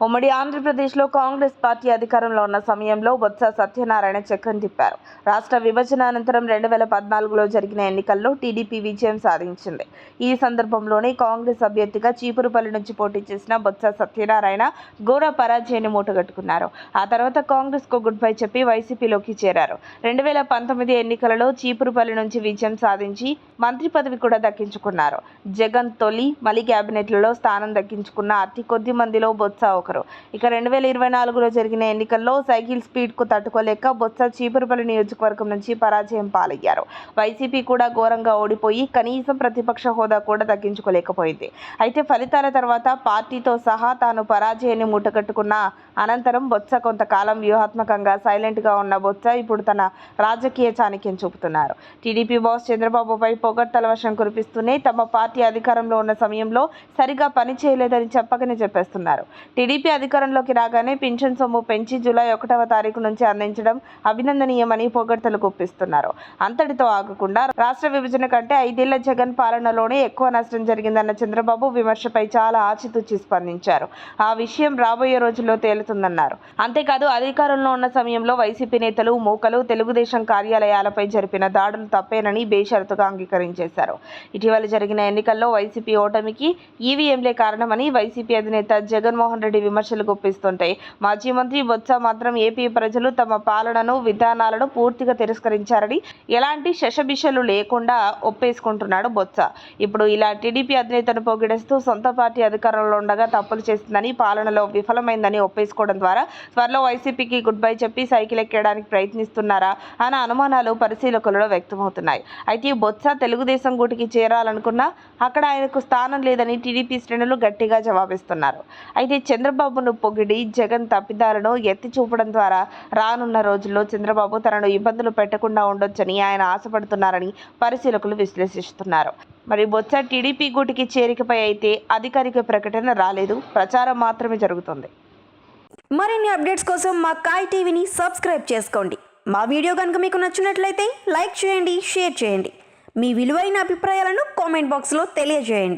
ఉమ్మడి ఆంధ్రప్రదేశ్లో కాంగ్రెస్ పార్టీ అధికారంలో ఉన్న సమయంలో బొత్స సత్యనారాయణ చక్రం తిప్పారు. రాష్ట్ర విభజన అనంతరం 2014లో జరిగిన ఎన్నికల్లో టీడీపీ విజయం సాధించింది. ఈ సందర్భంలోనే కాంగ్రెస్ అభ్యర్థిగా చీపురుపల్లి నుంచి పోటీ చేసిన బొత్స సత్యనారాయణ ఘోర పరాజయాన్ని మూటగట్టుకున్నారు. ఆ తర్వాత కాంగ్రెస్కు గుడ్ బై చెప్పి వైసీపీలోకి చేరారు. 2019 ఎన్నికలలో చీపురుపల్లి నుంచి విజయం సాధించి మంత్రి పదవి కూడా దక్కించుకున్నారు. జగన్ తొలి, మలి క్యాబినెట్లలో స్థానం దక్కించుకున్న అతి కొద్ది మందిలో బొత్స ఒకరు. ఇక 2024లో జరిగిన ఎన్నికల్లో సైకిల్ స్పీడ్కు తట్టుకోలేక బొత్స చీపురుపల్లి నియోజకవర్గం నుంచి పరాజయం పాలయ్యారు. వైసీపీ కూడా ఘోరంగా ఓడిపోయి కనీసం ప్రతిపక్ష హోదా కూడా దక్కించుకోలేకపోయింది. అయితే ఫలితాల తర్వాత పార్టీతో సహా తాను పరాజయాన్ని మూటగట్టుకున్న అనంతరం బొత్స కొంతకాలం వ్యూహాత్మకంగా సైలెంట్గా ఉన్న బొత్స ఇప్పుడు తన రాజకీయ చాణక్యం చూపుతున్నారు. టీడీపీ బాస్ చంద్రబాబుపై పొగడ్తల వర్షం కురిపిస్తూనే తమ పార్టీ అధికారంలో ఉన్న సమయంలో సరిగా పని చేయలేదని చెప్పకనే చెప్పేస్తున్నారు. టీడీపీ అధికారంలోకి రాగానే పింఛన్ సొమ్ము పెంచి జూలై 1వ తారీఖు నుంచి అందించడం అభినందనీయమని పొగడ్తలు గుప్పిస్తున్నారు. అంతటితో ఆగకుండా రాష్ట్ర విభజన కంటే 5 ఏళ్ల జగన్ పాలనలోనే ఎక్కువ నష్టం జరిగిందన్న చంద్రబాబు విమర్శపై చాలా ఆచితూచి స్పందించారు. ఆ విషయం రాబోయే రోజుల్లో తేలుతుందన్నారు. అంతేకాదు అధికారంలో ఉన్న సమయంలో వైసీపీ నేతలు, మూకలు తెలుగుదేశం కార్యాలయాలపై జరిపిన దాడులు తప్పేనని బేషరతుగా అంగీకరించేశారు. ఇటీవల జరిగిన ఎన్నికల్లో వైసీపీ ఓటమికి ఈవీఎంలే కారణమని వైసీపీ అధినేత జగన్మోహన్ రెడ్డి విమర్శలు గుప్పిస్తుంటే మాజీ మంత్రి బొత్స మాత్రం ఏపీ ప్రజలు తమ పాలనను, విధానాలను పూర్తిగా తిరస్కరించారని ఎలాంటి శషబిషలు లేకుండా ఒప్పేసుకుంటున్నాడు బొత్స. ఇప్పుడు ఇలా టీడీపీ అధినేతను పొగిడేస్తూ సొంత పార్టీ అధికారంలో ఉండగా తప్పులు చేస్తుందని, పాలనలో విఫలమైందని ఒప్పేసుకోవడం ద్వారా త్వరలో వైసీపీకి గుడ్ బై చెప్పి సైకిల్ ఎక్కడానికి ప్రయత్నిస్తున్నారా అన్న అనుమానాలు పరిశీలకులలో వ్యక్తమవుతున్నాయి. అయితే బొత్స తెలుగుదేశం గూటికి చేరాలనుకున్నా అక్కడ ఆయనకు స్థానం లేదని టీడీపీ శ్రేణులు గట్టిగా జవాబిస్తున్నారు. అయితే చంద్రబాబును పొగిడి జగన్ తప్పిదాలను ఎత్తి చూపడం ద్వారా రానున్న రోజుల్లో చంద్రబాబు తనను ఇబ్బందులు పెట్టకుండా ఉండొచ్చని ఆయన ఆశపడుతున్నారని పరిశీలకులు విశ్లేషిస్తున్నారు. మరి బొత్స టీడీపీ గూటికి చేరికపై అయితే అధికారిక ప్రకటన రాలేదు, ప్రచారం మాత్రమే జరుగుతుంది. మరిన్ని అప్డేట్స్ కోసం మా కాయ్ టీవీని సబ్స్క్రైబ్ చేసుకోండి. మా వీడియో కనుక మీకు నచ్చినట్లయితే లైక్ చేయండి, షేర్ చేయండి. మీ విలువైన అభిప్రాయాలను కామెంట్ బాక్స్లో తెలియజేయండి.